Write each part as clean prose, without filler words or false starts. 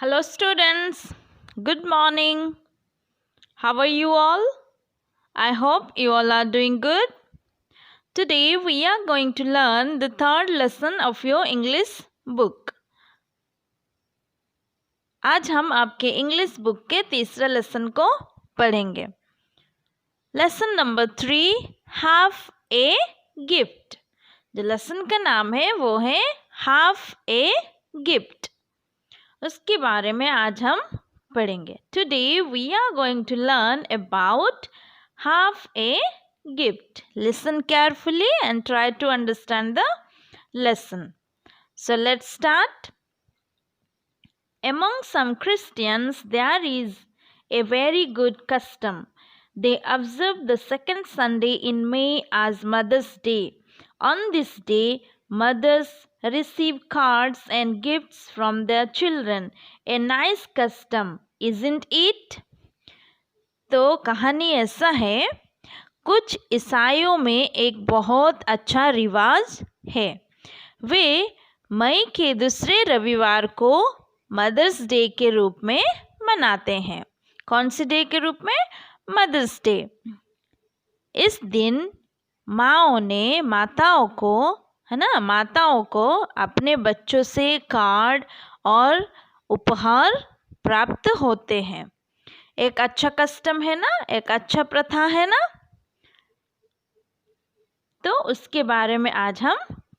Hello students, good morning. How are you all? I hope you all are doing good. Today we are going to learn the third lesson of your English book. आज हम आपके English book के तीसरा lesson को पढ़ेंगे. Lesson number 3, half a gift. जो lesson का नाम है वो है हाफ ए गिफ्ट. उसके बारे में आज हम पढ़ेंगे. Today we are going to learn about half a gift. Listen carefully and try to understand the lesson. So let's start. Among some Christians there is a very good custom. They observe the second Sunday in May as Mother's Day. On this day, mothers receive cards and gifts from their children. A nice custom, isn't it? तो कहानी ऐसा है, कुछ ईसाइयों में एक बहुत अच्छा रिवाज है. वे मई के दूसरे रविवार को मदर्स डे के रूप में मनाते हैं. कौन सी डे के रूप में? Mother's day. इस दिन माताओं को अपने बच्चों से कार्ड और उपहार प्राप्त होते हैं. एक अच्छा कस्टम है ना, एक अच्छा प्रथा है ना. तो उसके बारे में आज हम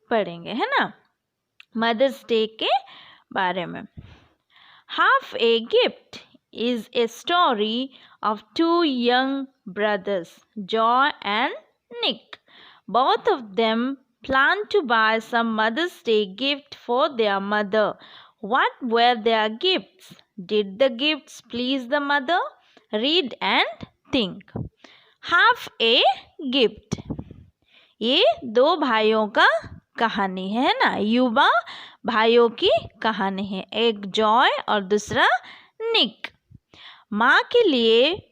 पढ़ेंगे, है ना, मदर्स डे के बारे में. Half a gift is a story of two young brothers, Joy and Nick. Both of them planned to buy some Mother's Day gift for their mother. What were their gifts? Did the gifts please the mother? Read and think. Half a gift. ये दो भाइयों का कहानी है ना, युवा भाइयों की कहानी है. एक जॉय और दूसरा निक. माँ के लिए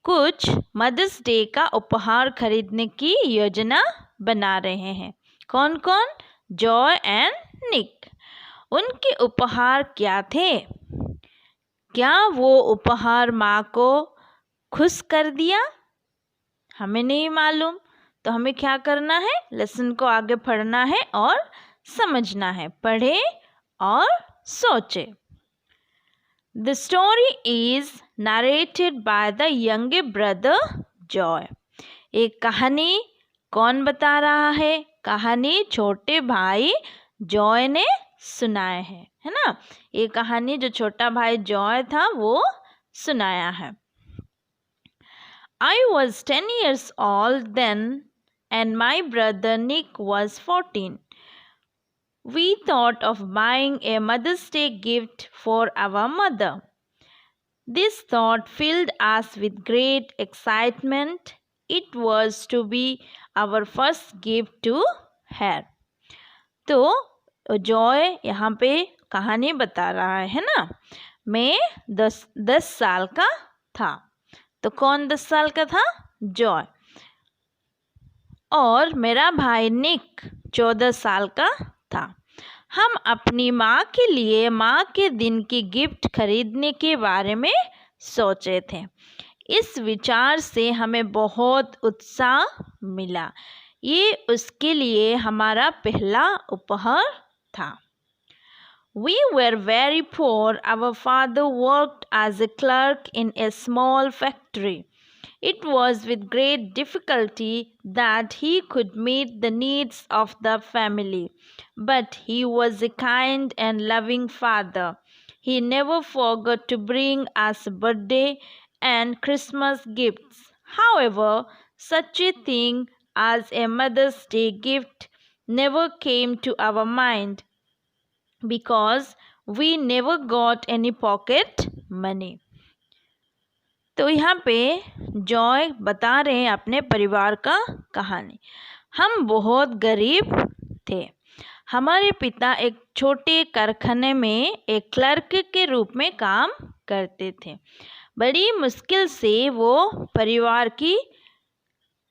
कुछ मदर्स डे का उपहार खरीदने की योजना बना रहे हैं. कौन कौन? जॉय एंड निक. उनके उपहार क्या थे? क्या वो उपहार माँ को खुश कर दिया? हमें नहीं मालूम. तो हमें क्या करना है? लेसन को आगे पढ़ना है और समझना है. पढ़े और सोचे. The story is narrated by the younger brother Joy. एक कहानी कौन बता रहा है? कहानी छोटे भाई जॉय ने सुनाया है ना. ये कहानी जो छोटा भाई जॉय था वो सुनाया है. I was 10 years old then and my brother Nick was 14. We thought of buying a Mother's Day gift for our mother. This thought filled us with great excitement. It was to be our first gift to her. तो Joy यहाँ पे कहानी बता रहा है ना. मैं 10 साल का था. तो कौन 10 साल का था? जॉय. और मेरा भाई निक 14 साल का था. हम अपनी माँ के लिए माँ के दिन की गिफ्ट खरीदने के बारे में सोचे थे. इस विचार से हमें बहुत उत्साह मिला. ये उसके लिए हमारा पहला उपहार था. We were very poor. Our father worked as a clerk in a small factory. It was with great difficulty that he could meet the needs of the family. But he was a kind and loving father. He never forgot to bring us birthday and Christmas gifts. However, such a thing as a Mother's Day gift never came to our mind because we never got any pocket money. तो यहाँ पे Joy बता रहे हैं अपने परिवार का कहानी. हम बहुत गरीब थे. हमारे पिता एक छोटे कारखाने में एक क्लर्क के रूप में काम करते थे. बड़ी मुश्किल से वो परिवार की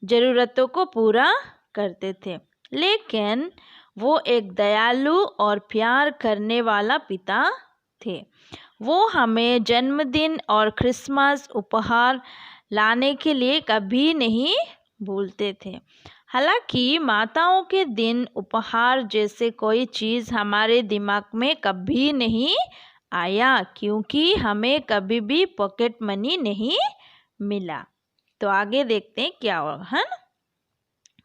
ज़रूरतों को पूरा करते थे. लेकिन वो एक दयालु और प्यार करने वाला पिता थे। वो हमें जन्मदिन और क्रिसमस उपहार लाने के लिए कभी नहीं भूलते थे। हालांकि माताओं के दिन उपहार जैसे कोई चीज़ हमारे दिमाग में कभी नहीं आया, क्योंकि हमें कभी भी पॉकेट मनी नहीं मिला। तो आगे देखते हैं क्या होगा, है ना।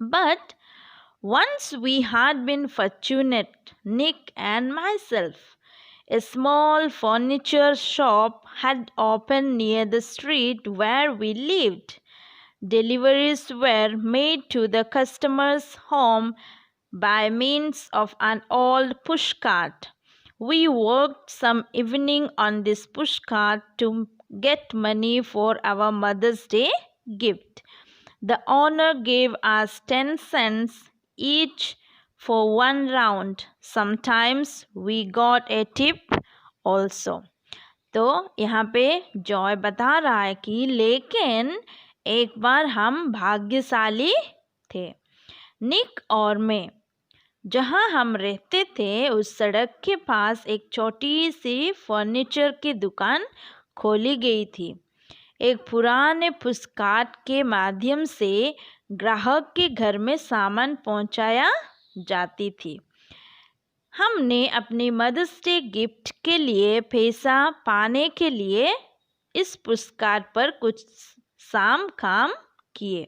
But once we had been fortunate, Nick and myself. A small furniture shop had opened near the street where we lived. Deliveries were made to the customer's home by means of an old pushcart. We worked some evening on this pushcart to get money for our Mother's Day gift. The owner gave us 10 cents each for one round. Sometimes we got a tip also. तो यहाँ पे Joy बता रहा है कि लेकिन एक बार हम भाग्यशाली थे। निक और मैं जहाँ हम रहते थे उस सड़क के पास एक छोटी सी फर्नीचर की दुकान खोली गई थी। एक पुराने पुस्कार्ट के माध्यम से ग्राहक के घर में सामान पहुंचाया जाती थी। हमने अपनी मदर्स डे गिफ्ट के लिए पैसा पाने के लिए इस पुस्कार्ट पर कुछ शाम काम किए।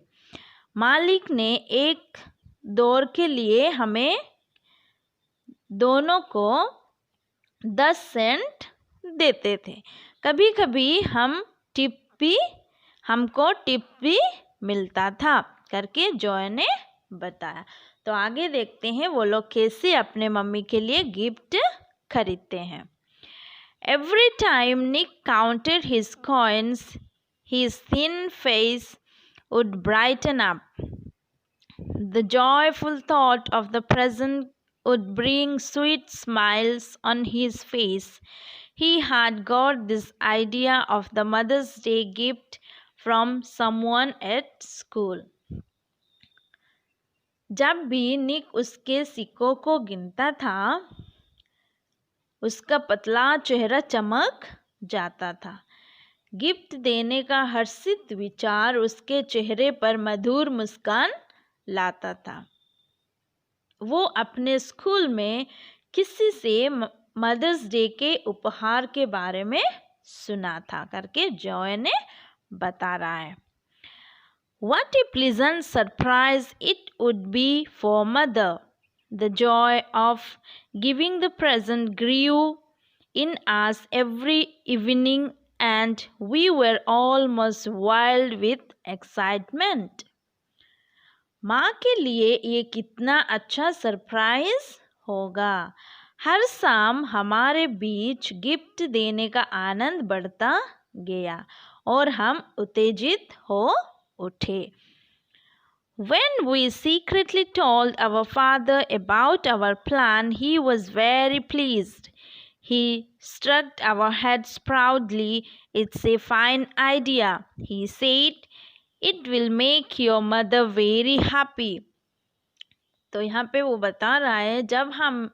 मालिक ने एक दौर के लिए हमें दोनों को 10 सेंट देते थे। कभी कभी हमको टिप भी मिलता था करके जॉय ने बताया। तो आगे देखते हैं वो लोग कैसे अपने मम्मी के लिए गिफ्ट खरीदते हैं। Every time Nick counted his coins, his thin face would brighten up. The joyful thought of the present would bring sweet smiles on his face. He had got this idea of the Mother's Day gift from someone at school. जब भी निक उसके सिक्कों को गिनता था उसका पतला चेहरा चमक जाता था। गिफ्ट देने का हर्षित विचार उसके चेहरे पर मधुर मुस्कान लाता था। वो अपने स्कूल में किसी से मदर्स डे के उपहार के बारे में सुना था करके जॉय ने बता रहा है। What a pleasant surprise it would be for mother. The joy of giving the present grew in us every evening and we were almost wild with excitement. माँ के लिए ये कितना अच्छा सरप्राइज होगा। हर शाम हमारे बीच गिफ्ट देने का आनंद बढ़ता गया और हम उत्तेजित हो उठे। When we secretly told our father about our plan, he was very pleased. He stroked our heads proudly. It's a fine idea, he said. It will make your mother very happy. तो यहाँ पे वो बता रहा है जब हम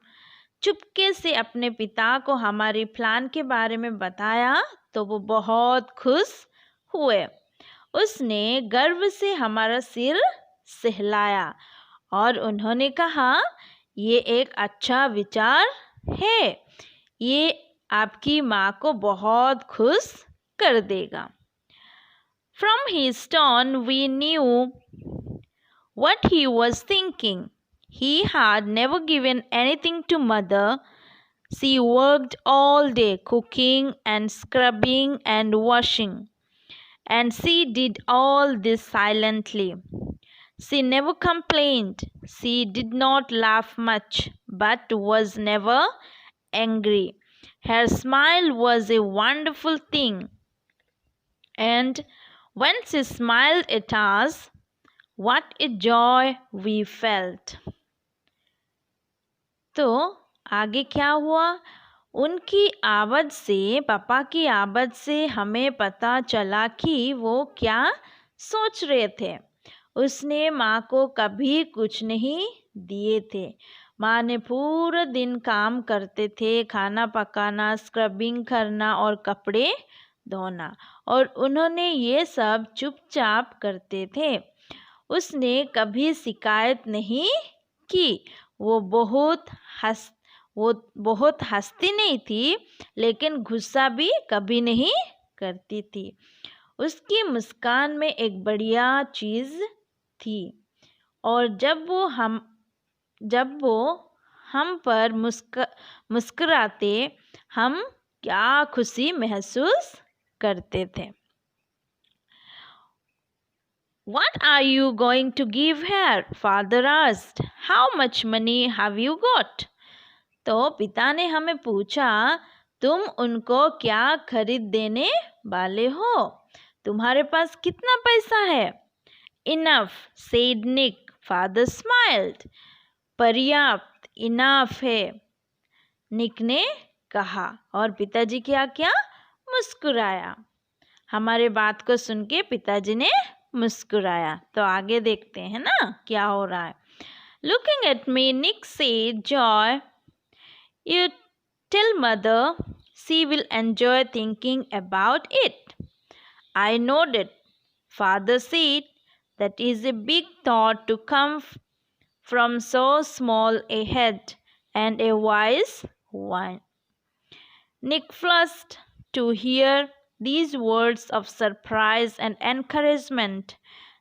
चुपके से अपने पिता को हमारे प्लान के बारे में बताया तो वो बहुत खुश हुए। उसने गर्व से हमारा सिर सहलाया और उन्होंने कहा ये एक अच्छा विचार है, ये आपकी माँ को बहुत खुश कर देगा। From his tone we knew what he was thinking. He had never given anything to mother. She worked all day cooking and scrubbing and washing. And she did all this silently. She never complained. She did not laugh much, but was never angry. Her smile was a wonderful thing. And when she smiled at us, what a joy we felt. तो आगे क्या हुआ? उनकी आवाज़ से, पापा की आवाज़ से हमें पता चला कि वो क्या सोच रहे थे। उसने माँ को कभी कुछ नहीं दिए थे, माँ ने पूरा दिन काम करते थे, खाना पकाना, स्क्रबिंग करना और कपड़े धोना, और उन्होंने ये सब चुपचाप करते थे। उसने कभी शिकायत नहीं की। वो बहुत हंसती नहीं थी, लेकिन गुस्सा भी कभी नहीं करती थी। उसकी मुस्कान में एक बढ़िया चीज़ थी, और जब वो हम पर मुस्कुराते, हम क्या खुशी महसूस करते थे। What are you going to give her? Father asked. How much money have you got? तो पिता ने हमें पूछा, तुम उनको क्या खरीद देने वाले हो? तुम्हारे पास कितना पैसा है? Enough, said Nick. Father smiled. पर्याप्त, enough है, निक ने कहा, और पिताजी क्या मुस्कुराया। हमारे बात को सुन के पिताजी ने मुस्कुराया। तो आगे देखते हैं ना क्या हो रहा है। Looking at me, Nick said, Joy, you tell mother, she will enjoy thinking about it. I nodded. Father said, that is a big thought to come from so small a head and a wise one. Nick flushed to hear these words of surprise and encouragement.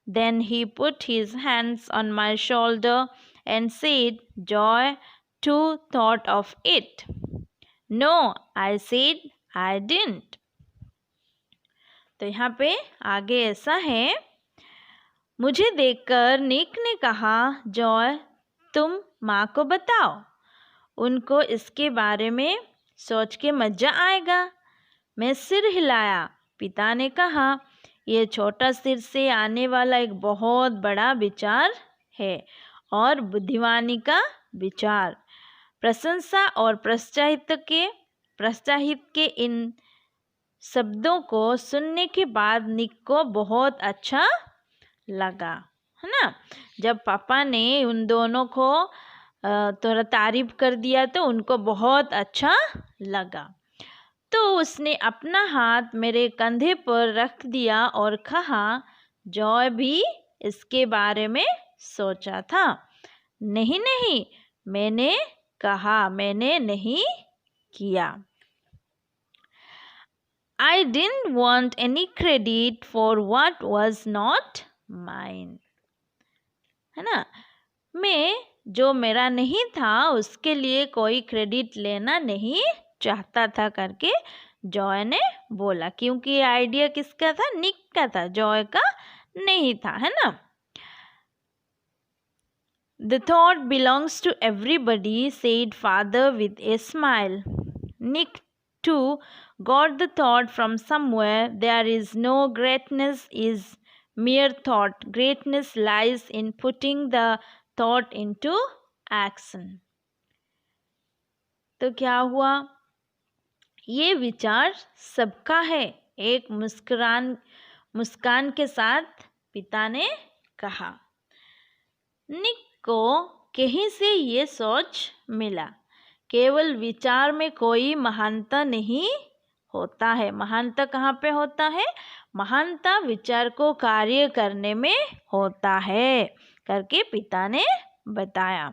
Then he put his hands on my shoulder and said, Joy, too thought of it. No, I said, I didn't. तो यहाँ पे आगे ऐसा है, मुझे देखकर निक ने कहा, जॉय, तुम माँ को बताओ, उनको इसके बारे में सोच के मज़ा आएगा। मैं सिर हिलाया। पिता ने कहा, यह छोटा सिर से आने वाला एक बहुत बड़ा विचार है, और बुद्धिमानी का विचार। प्रशंसा और प्रोत्साहित के इन शब्दों को सुनने के बाद निक को बहुत अच्छा लगा, है ना। जब पापा ने उन दोनों को थोड़ा तारीफ कर दिया तो उनको बहुत अच्छा लगा। तो उसने अपना हाथ मेरे कंधे पर रख दिया और कहा, जॉय भी इसके बारे में सोचा था? नहीं, मैंने कहा, मैंने नहीं किया। I didn't want any credit for what was not mine. है ना, मैं जो मेरा नहीं था उसके लिए कोई क्रेडिट लेना नहीं चाहता था करके जॉय ने बोला, क्योंकि ये आइडिया किसका था? निक का था, जॉय का नहीं था, है ना। The thought belongs to everybody, said father with a smile. Nick too got the thought from somewhere. There is no greatness is mere thought. Greatness lies in putting the thought into action. तो क्या हुआ? ये विचार सबका है, एक मुस्कान के साथ पिता ने कहा। निक को कहीं से ये सोच मिला, केवल विचार में कोई महानता नहीं होता है। महानता कहाँ पे होता है? महानता विचार को कार्य करने में होता है करके पिता ने बताया।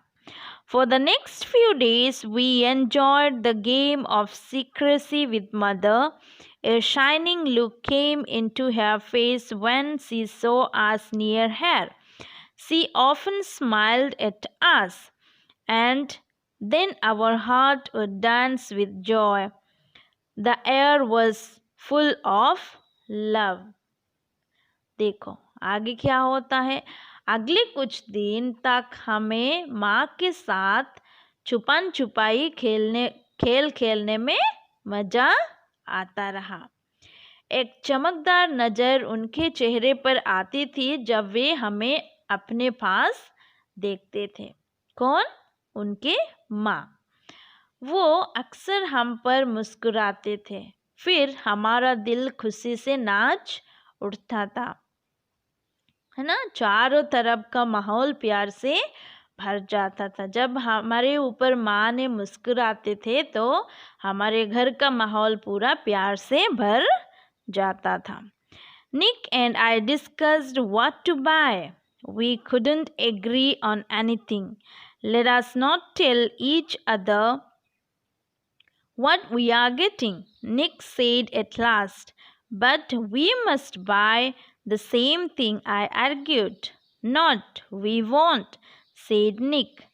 For the next few days, we enjoyed the game of secrecy with mother. A shining look came into her face when she saw us near her. She often smiled at us, and then our heart would dance with joy. The air was full of love. देखो आगे क्या होता है। अगले कुछ दिन तक हमें माँ के साथ छुपन छुपाई खेल खेलने में मज़ा आता रहा। एक चमकदार नज़र उनके चेहरे पर आती थी जब वे हमें अपने पास देखते थे। कौन? उनके माँ। वो अक्सर हम पर मुस्कुराते थे, फिर हमारा दिल खुशी से नाच उठता था, है ना। चारों तरफ का माहौल प्यार से भर जाता था। जब हमारे ऊपर माँ ने मुस्कुराते थे तो हमारे घर का माहौल पूरा प्यार से भर जाता था। Nick and I discussed what to buy. We couldn't agree on anything. Let us not tell each other what we are getting, Nick said at last. But we must buy the same thing, I argued. Not, we won't, said Nick.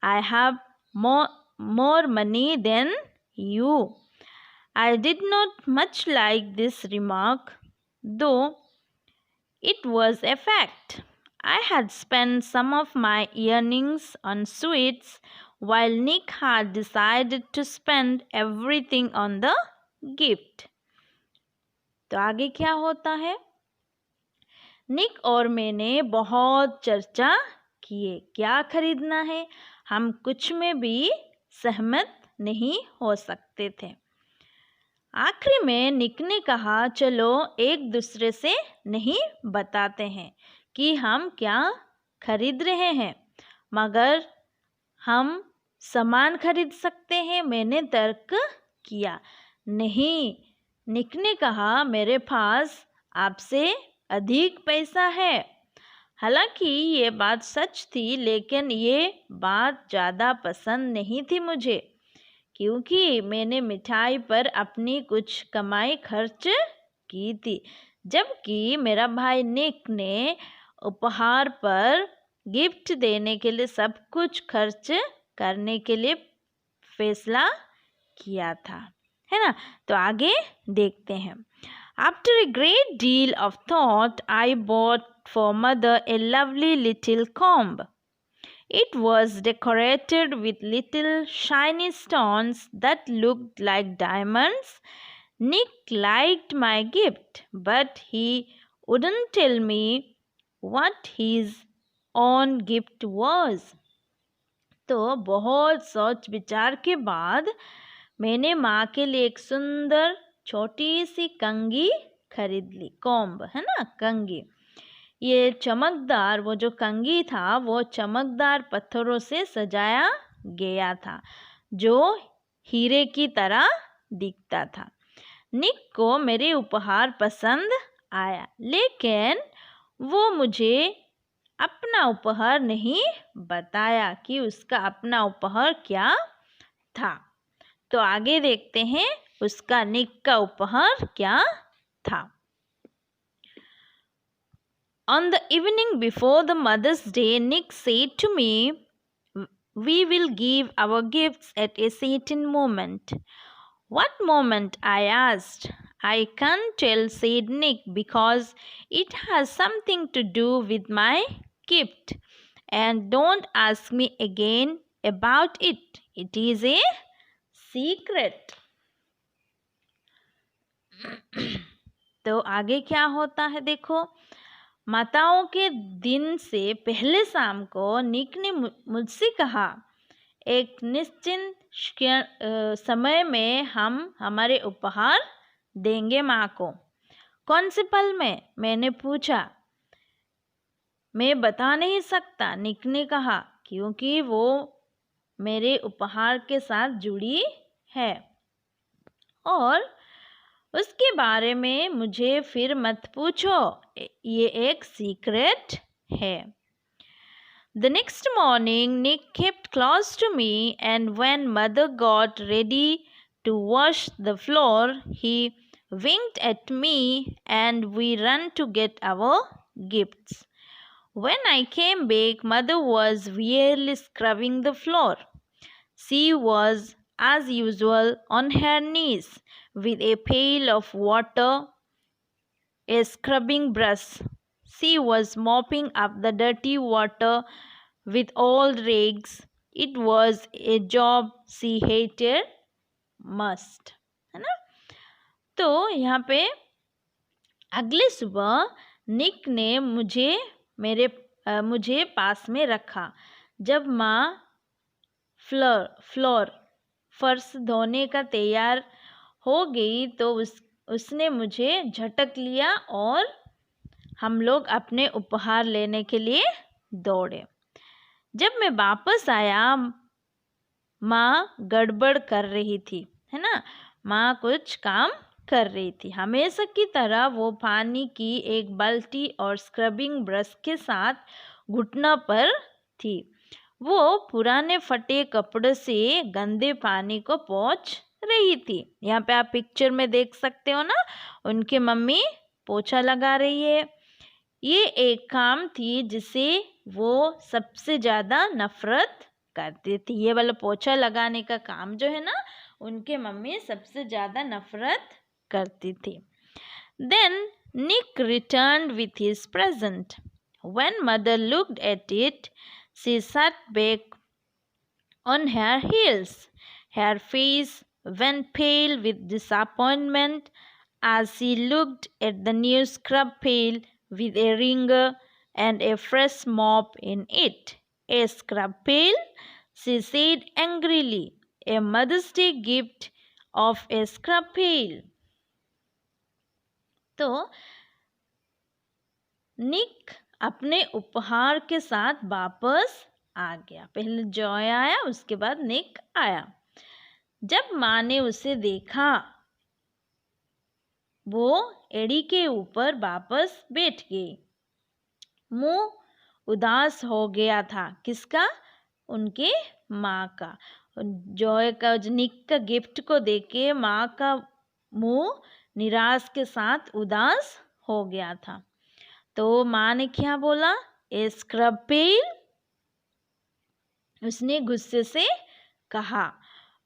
I have more money than you. I did not much like this remark, though it was a fact. I had spent some of my earnings on sweets, while Nick had decided to spend everything on the gift. तो आगे क्या होता है? निक और मैंने बहुत चर्चा किए, क्या खरीदना है। हम कुछ में भी सहमत नहीं हो सकते थे। आखिरी में निक ने कहा, चलो एक दूसरे से नहीं बताते हैं कि हम क्या खरीद रहे हैं, मगर हम सामान खरीद सकते हैं। मैंने तर्क किया। नहीं, निक ने कहा, मेरे पास आपसे अधिक पैसा है। हालांकि ये बात सच थी, लेकिन ये बात ज़्यादा पसंद नहीं थी मुझे, क्योंकि मैंने मिठाई पर अपनी कुछ कमाई खर्च की थी, जबकि मेरा भाई निक ने उपहार पर गिफ्ट देने के लिए सब कुछ खर्च करने के लिए फैसला किया था, है ना। तो आगे देखते हैं। After a great deal of thought, I bought for mother a lovely little comb. It was decorated with little shiny stones that looked like diamonds. Nick liked my gift, but he wouldn't tell me what his own gift was. तो बहुत सोच विचार के बाद मैंने माँ के लिए एक सुंदर छोटी सी कंघी खरीद ली। कॉम्ब है ना, कंघी। ये चमकदार, वो जो कंघी था वो चमकदार पत्थरों से सजाया गया था, जो हीरे की तरह दिखता था। निक को मेरे उपहार पसंद आया, लेकिन वो मुझे अपना उपहार नहीं बताया कि उसका अपना उपहार क्या था। तो आगे देखते हैं उसका, निक का उपहार क्या था। On the evening before the Mother's Day, Nick said to me, "We will give our gifts at a certain moment." What moment? I asked. I can't tell, said Nick, because it has something to do with my gift. And don't ask me again about it. It is a secret. तो आगे क्या होता है देखो। माताओं के दिन से पहले शाम को निक ने मुझसे कहा, एक निश्चित समय में हम हमारे उपहार देंगे माँ को। कौन से पल में? मैंने पूछा। मैं बता नहीं सकता, निक ने कहा, क्योंकि वो मेरे उपहार के साथ जुड़ी है और उसके बारे में मुझे फिर मत पूछो, ये एक सीक्रेट है। The next morning, Nick kept close to me, and when mother got ready to wash the floor, he winked at me and we ran to get our gifts. When I came back, mother was wearily scrubbing the floor. She was, as usual, on her knees with a pail of water, a scrubbing brush. She was mopping up the dirty water with old rags. It was a job she hated most. है ना। तो यहाँ पे अगले सुबह निक ने मुझे पास में रखा। जब माँ फर्श धोने का तैयार हो गई तो उसने मुझे झटक लिया और हम लोग अपने उपहार लेने के लिए दौड़े। जब मैं वापस आया, माँ गड़बड़ कर रही थी, है ना। माँ कुछ काम कर रही थी। हमेशा की तरह वो पानी की एक बाल्टी और स्क्रबिंग ब्रश के साथ घुटना पर थी। वो पुराने फटे कपड़े से गंदे पानी को पोंछ रही थी। यहाँ पे आप पिक्चर में देख सकते हो ना, उनकी मम्मी पोछा लगा रही है। ये एक काम थी जिसे वो सबसे ज़्यादा नफरत करती थी। ये वाला पोछा लगाने का काम जो है ना, उनके मम्मी सबसे ज़्यादा नफरत करती थी। Then Nick returned with his present. When mother looked at it, she sat back on her heels. Her face went pale with disappointment as she looked at the new scrub pail with a wringer and a fresh mop in it. A scrub pail, she said angrily. A Mother's Day gift of a scrub pail. तो निक अपने उपहार के साथ वापस आ गया। पहले Joy आया, उसके बाद निक आया। जब माँ ने उसे देखा, वो एड़ी के ऊपर वापस बैठ गई। मुंह उदास हो गया था। किसका? उनके माँ का। जॉय का, निक का गिफ्ट को देख के माँ का मुंह निराश के साथ उदास हो गया था। तो माँ ने क्या बोला? ए स्क्रब पेल। उसने गुस्से से कहा।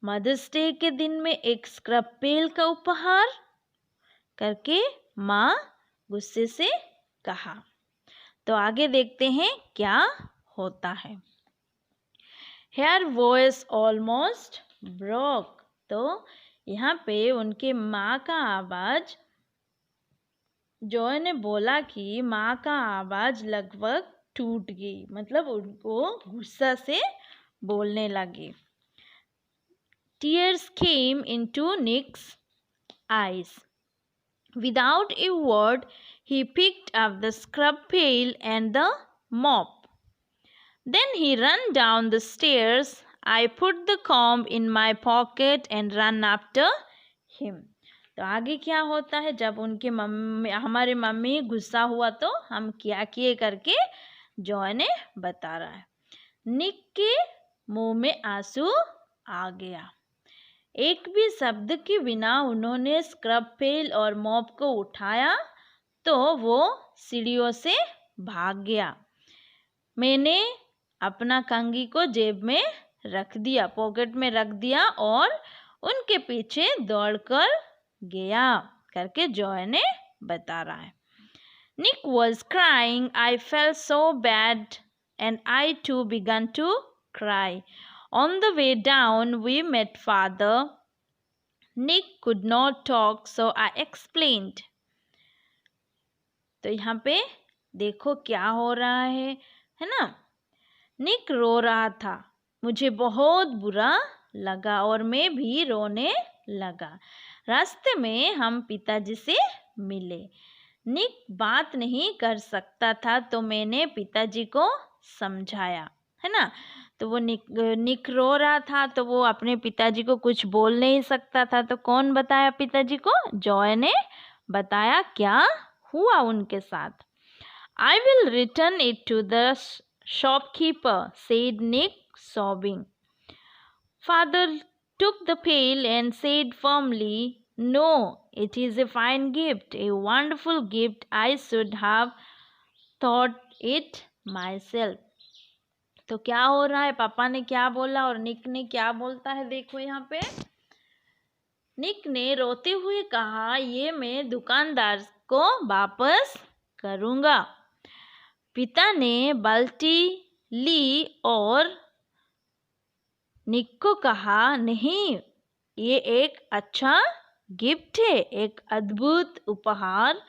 मदर्स डे के दिन में एक स्क्रब पेल का उपहार करके माँ गुस्से से कहा। तो आगे देखते हैं क्या होता है। Her voice almost broke। तो यहाँ पे उनके माँ का आवाज, जॉय ने बोला कि माँ का आवाज लगभग टूट गई, मतलब उनको गुस्सा से बोलने लगी। Tears came into Nick's eyes. Without a word, he picked up the scrub pail and the mop. Then he ran down the stairs. I put the comb in my pocket and ran after him. तो आगे क्या होता है, जब उनके mummy, हमारे mummy गुस्सा हुआ तो हम क्या किए करके जॉय ने बता रहा है। निक के मुंह में आंसू आ गया। एक भी शब्द के बिना उन्होंने स्क्रब पेल और मॉप को उठाया तो वो सीढ़ियों से भाग गया। मैंने अपना कंघी को जेब में रख दिया, पॉकेट में रख दिया और उनके पीछे दौड़कर गया करके जॉय ने बता रहा है। Nick was crying. I felt so bad and I too began to cry. On the way down, we met father. Nick could not talk, so I explained. तो यहाँ पे देखो क्या हो रहा है ना। निक रो रहा था। मुझे बहुत बुरा लगा और मैं भी रोने लगा। रास्ते में हम पिताजी से मिले। निक बात नहीं कर सकता था तो मैंने पिताजी को समझाया, है ना। तो वो निक रो रहा था तो वो अपने पिताजी को कुछ बोल नहीं सकता था, तो कौन बताया पिताजी को? जॉय ने बताया क्या हुआ उनके साथ। I will return it to the shopkeeper, said Nick, sobbing. Father took the pail and said firmly, No, it is a fine gift, a wonderful gift. I should have thought it myself. तो क्या हो रहा है, पापा ने क्या बोला और निक ने क्या बोलता है, देखो यहाँ पे। निक ने रोते हुए कहा, ये मैं दुकानदार को वापस करूँगा। पिता ने बाल्टी ली और निक को कहा, नहीं, ये एक अच्छा गिफ्ट है, एक अद्भुत उपहार,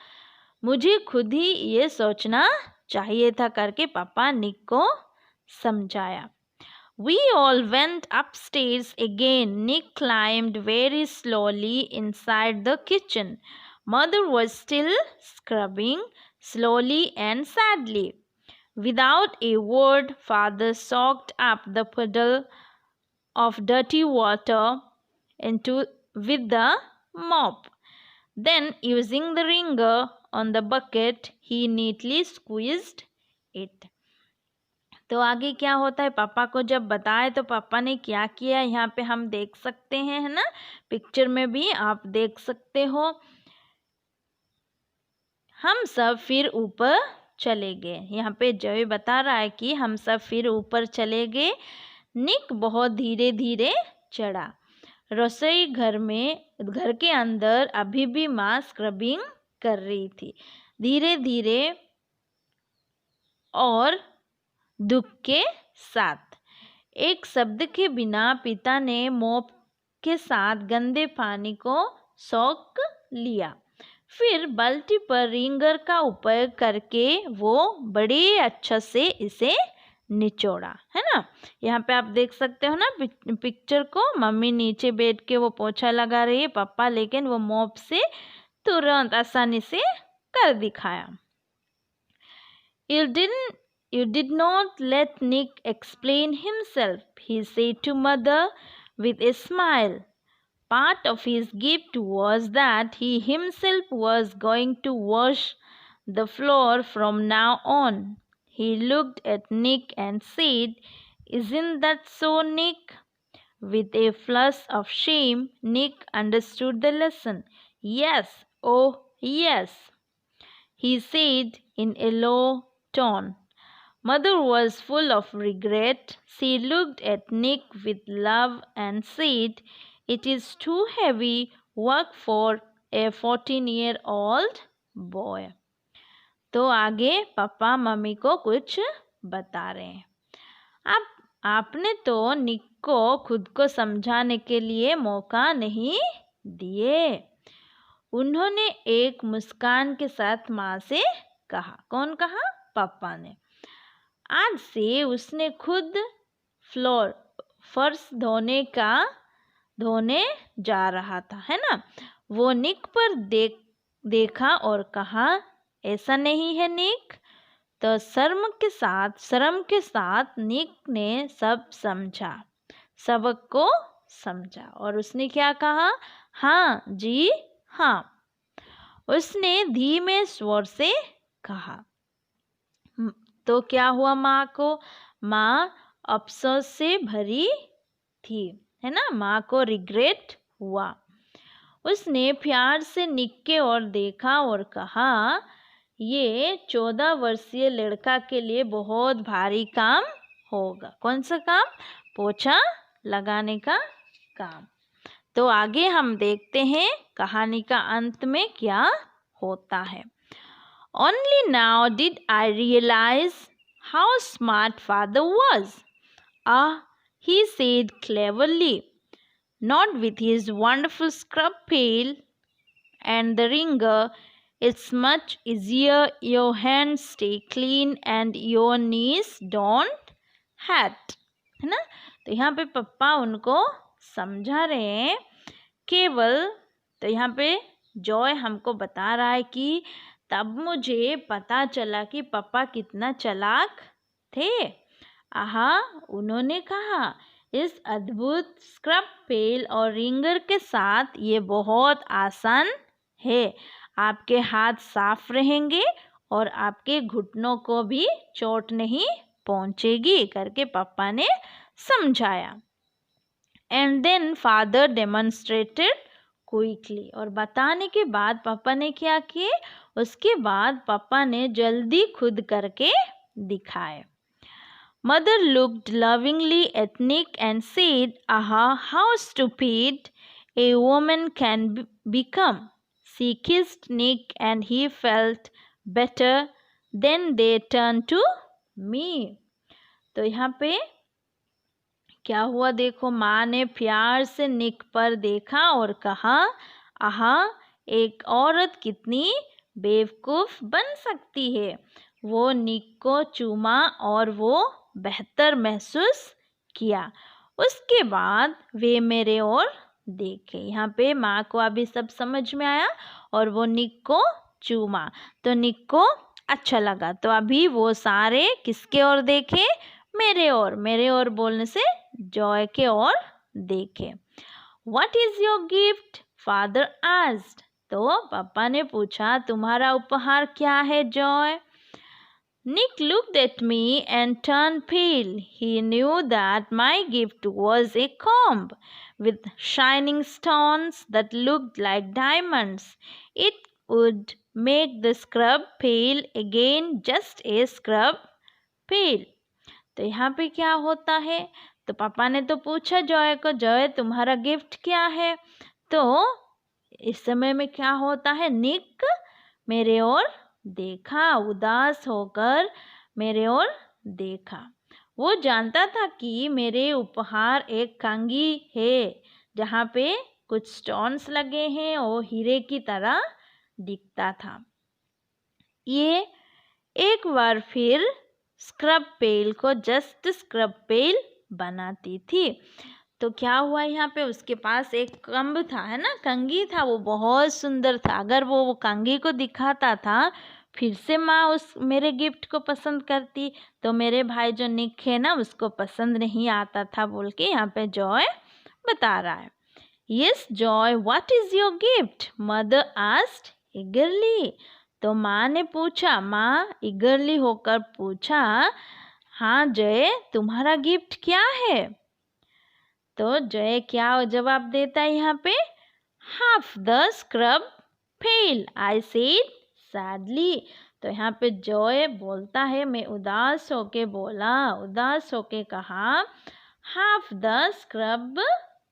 मुझे खुद ही ये सोचना चाहिए था करके पापा निक को समझाया। We all went upstairs again. Nick climbed very slowly inside the kitchen. Mother was still scrubbing slowly and sadly. Without a word, father soaked up the puddle of dirty water into with the mop. Then, using the wringer on the bucket, he neatly squeezed it. तो आगे क्या होता है, पापा को जब बताए तो पापा ने क्या किया यहाँ पे हम देख सकते हैं, है ना। पिक्चर में भी आप देख सकते हो। हम सब फिर ऊपर चले गए। यहाँ पे जॉय बता रहा है कि हम सब फिर ऊपर चले गए। निक बहुत धीरे धीरे चढ़ा। रसोई घर के अंदर अभी भी माँ स्क्रबिंग कर रही थी, धीरे धीरे और दुख के साथ। एक शब्द के बिना पिता ने मोप के साथ गंदे पानी को सोख लिया। फिर बाल्टी पर रिंगर का उपयोग करके वो बड़े अच्छा से इसे निचोड़ा, है ना। यहाँ पे आप देख सकते हो ना पिक्चर को। मम्मी नीचे बैठ के वो पोछा लगा रही है, पापा लेकिन वो मोप से तुरंत आसानी से कर दिखाया। You did not let Nick explain himself, he said to mother with a smile. Part of his gift was that he himself was going to wash the floor from now on. He looked at Nick and said, "Isn't that so, Nick?" With a flush of shame, Nick understood the lesson. "Yes, oh yes," he said in a low tone. Mother was full of regret. She looked at Nick with love and said, "It is too heavy work for a 14-year-old boy." तो आगे papa mummy को कुछ बता रहे हैं। आपने तो निक को खुद को समझाने के लिए मौका नहीं दिए। उन्होंने एक मुस्कान के साथ माँ से कहा। कौन कहा? पापा ने। आज से उसने खुद फर्श धोने जा रहा था, है ना। वो निक पर देखा और कहा, "ऐसा नहीं है निक।" तो शर्म के साथ निक ने सबक को समझा और उसने क्या कहा? "हाँ जी हाँ," उसने धीमे स्वर से कहा। तो क्या हुआ माँ को? माँ अफसोस से भरी थी, है ना। माँ को रिग्रेट हुआ। उसने प्यार से निक के ओर देखा और कहा, "ये 14 वर्षीय लड़का के लिए बहुत भारी काम होगा।" कौन सा काम? पोछा लगाने का काम। तो आगे हम देखते हैं कहानी का अंत में क्या होता है। Only now did I realize how smart father was. He said cleverly, not with his wonderful scrub pail and the wringer. "It's much easier. Your hands stay clean and your knees don't hurt." है ना। तो यहाँ पे पापा उनको समझा रहे हैं केवल। तो यहाँ पे जॉय हमको बता रहा है कि तब मुझे पता चला कि पापा कितना चालाक थे। उन्होंने कहा, "इस अद्भुत स्क्रब पेल और रिंगर के साथ ये बहुत आसान है। आपके हाथ साफ रहेंगे और आपके घुटनों को भी चोट नहीं पहुंचेगी," करके पापा ने समझाया। And then father demonstrated quickly. और बताने के बाद पापा ने क्या किए? उसके बाद पापा ने जल्दी खुद करके दिखाए। Mother looked lovingly at Nick and said, "How stupid a woman can become." She kissed Nick and he felt better. Then they turned to me. तो यहाँ पे क्या हुआ देखो, माँ ने प्यार से निक पर देखा और कहा, एक औरत कितनी बेवकूफ़ बन सकती है। वो निक को चूमा और वो बेहतर महसूस किया। उसके बाद वे मेरे ओर देखे। यहाँ पे माँ को अभी सब समझ में आया और वो निक को चूमा। तो निक को अच्छा लगा। तो अभी वो सारे किसके ओर देखे? मेरे ओर। मेरे ओर बोलने से जॉय के ओर देखे। What is your gift? Father asked. तो पापा ने पूछा, तुम्हारा उपहार क्या है Joy? Nick looked at me and turned pale. He knew that my gift was a comb with shining stones that looked like diamonds. It would make the scrub pale again, just a scrub pale. तो यहाँ पे क्या होता है? तो पापा ने तो पूछा जॉय को, जॉय तुम्हारा गिफ्ट क्या है? तो इस समय में क्या होता है? निक मेरे ओर देखा, उदास होकर मेरे ओर देखा। वो जानता था कि मेरे उपहार एक कंघी है जहाँ पे कुछ स्टोन्स लगे हैं और हीरे की तरह दिखता था। ये एक बार फिर स्क्रब पेल को जस्ट स्क्रब पेल बनाती थी। तो क्या हुआ यहाँ पे? उसके पास एक कंब था, है ना, कंघी था, वो बहुत सुंदर था। अगर वो कंघी को दिखाता था, फिर से माँ उस मेरे गिफ्ट को पसंद करती, तो मेरे भाई जो निक है ना, उसको पसंद नहीं आता था बोल के यहाँ पे जॉय बता रहा है। Yes Joy, what is your gift? Mother asked ईगरली। तो माँ ने पूछा, माँ ईगरली होकर पूछा, हाँ जय तुम्हारा गिफ्ट क्या है? तो जय क्या जवाब देता है यहाँ पे? Half the scrub pail, I said sadly. तो यहाँ पे जॉय बोलता है, मैं उदास होके बोला, उदास होके कहा, हाफ द स्क्रब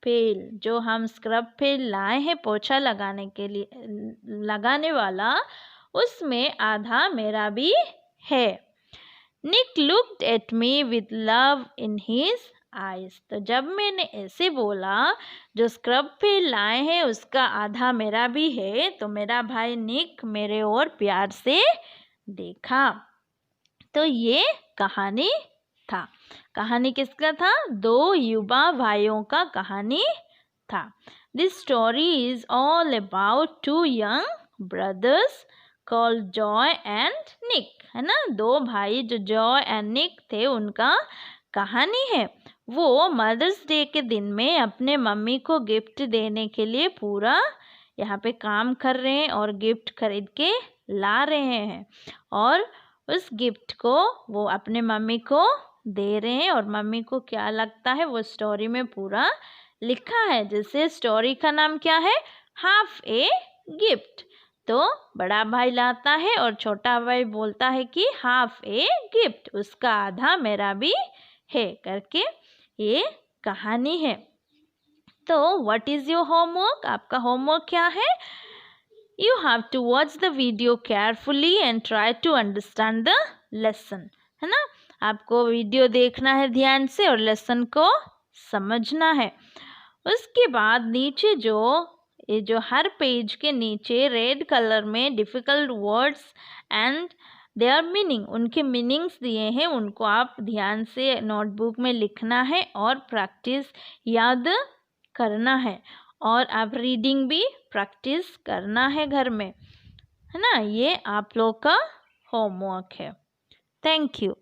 पेल, जो हम स्क्रब पेल लाए हैं पोछा लगाने के लिए, लगाने वाला, उसमें आधा मेरा भी है। Nick looked at me with love in his eyes. तो जब मैंने ऐसे बोला, जो स्क्रब पेल लाए हैं उसका आधा मेरा भी है, तो मेरा भाई निक मेरे ओर प्यार से देखा। तो ये कहानी था। कहानी किसका था? दो युवा भाइयों का कहानी था। This story is all about two young brothers called Joy and Nick, है ना। दो भाई जो जॉय एंड निक थे, उनका कहानी है। वो मदर्स डे के दिन में अपने मम्मी को गिफ्ट देने के लिए पूरा यहाँ पे काम कर रहे हैं और गिफ्ट खरीद के ला रहे हैं, और उस गिफ्ट को वो अपने मम्मी को दे रहे हैं। और मम्मी को क्या लगता है, वो स्टोरी में पूरा लिखा है। जैसे स्टोरी का नाम क्या है? Half a gift. तो बड़ा भाई लाता है और छोटा भाई बोलता है कि हाफ ए गिफ्ट, उसका आधा मेरा भी है करके ये कहानी है। तो व्हाट इज योर होमवर्क? आपका होमवर्क क्या है? You have to watch the video carefully and try to understand the lesson, है ना। आपको वीडियो देखना है ध्यान से और लेसन को समझना है। उसके बाद नीचे जो हर पेज के नीचे रेड कलर में difficult words and there meaning, उनके मीनिंग्स दिए हैं, उनको आप ध्यान से नोटबुक में लिखना है और प्रैक्टिस याद करना है। और आप रीडिंग भी प्रैक्टिस करना है घर में, है ना। ये आप लोग का होमवर्क है। Thank you.